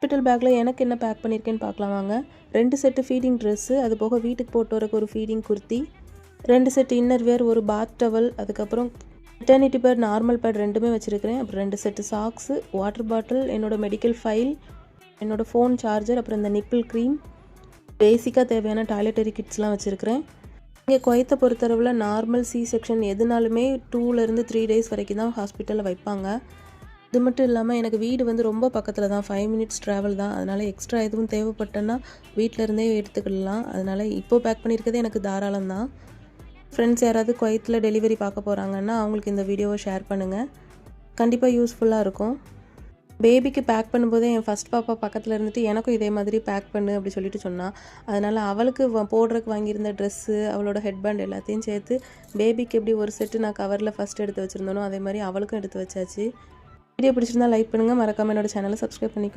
Hospital பேக்கில் எனக்கு என்ன பேக் பண்ணியிருக்கேன்னு பார்க்கலாம் வாங்க. 2 செட்டு ஃபீடிங் ட்ரெஸ்ஸு, அது போக வீட்டுக்கு போட்டு வரக்கு ஒரு feeding kurti, 2 set inner wear, ஒரு பாத் டவல், அதுக்கப்புறம் மெட்டர்னிட்டி பேட், நார்மல் பேட் ரெண்டுமே வச்சுருக்கிறேன். அப்புறம் 2 செட்டு சாக்ஸு, வாட்டர் பாட்டில், என்னோடய மெடிக்கல் ஃபைல், என்னோடய ஃபோன் சார்ஜர், அப்புறம் இந்த நிப்பிள் க்ரீம், பேசிக்காக தேவையான டாய்லெட்டரி கிட்ஸ்லாம் வச்சுருக்கிறேன். இங்கே குவைத்தை பொறுத்தளவில் நார்மல் சி செக்ஷன் எதுனாலுமே 2 to 3 days வரைக்கும் தான் ஹாஸ்பிட்டலில் வைப்பாங்க. இது மட்டும் இல்லாமல் எனக்கு வீடு வந்து ரொம்ப பக்கத்தில் தான், 5 minutes ட்ராவல் தான். அதனால் எக்ஸ்ட்ரா எதுவும் தேவைப்பட்டேன்னா வீட்டிலருந்தே எடுத்துக்கிடலாம். அதனால் இப்போது பேக் பண்ணியிருக்கிறது எனக்கு தாராளம் தான். ஃப்ரெண்ட்ஸ் யாராவது குவைத்தில் டெலிவரி பார்க்க போகிறாங்கன்னா அவங்களுக்கு இந்த வீடியோவை ஷேர் பண்ணுங்கள், கண்டிப்பாக யூஸ்ஃபுல்லாக இருக்கும். பேபிக்கு பேக் பண்ணும்போதே என் ஃபஸ்ட் பாப்பா பக்கத்தில் இருந்துட்டு எனக்கும் இதே மாதிரி பேக் பண்ணு அப்படி சொல்லிட்டு சொன்னான். அதனால் அவளுக்கு போடுறதுக்கு வாங்கியிருந்த ட்ரெஸ்ஸு, அவளோட ஹெட்பேண்ட் எல்லாத்தையும் சேர்த்து பேபிக்கு எப்படி ஒரு செட்டு நான் கவரில் ஃபஸ்ட் எடுத்து வச்சுருந்தோனோ அதே மாதிரி அவளுக்கும் எடுத்து வச்சாச்சு. வீடியோ பிடிச்சிருந்தா லைக் பண்ணுங்கள், மறக்காமல் என்னோடய சேனலை சப்ஸ்கிரைப் பண்ணிக்கோ.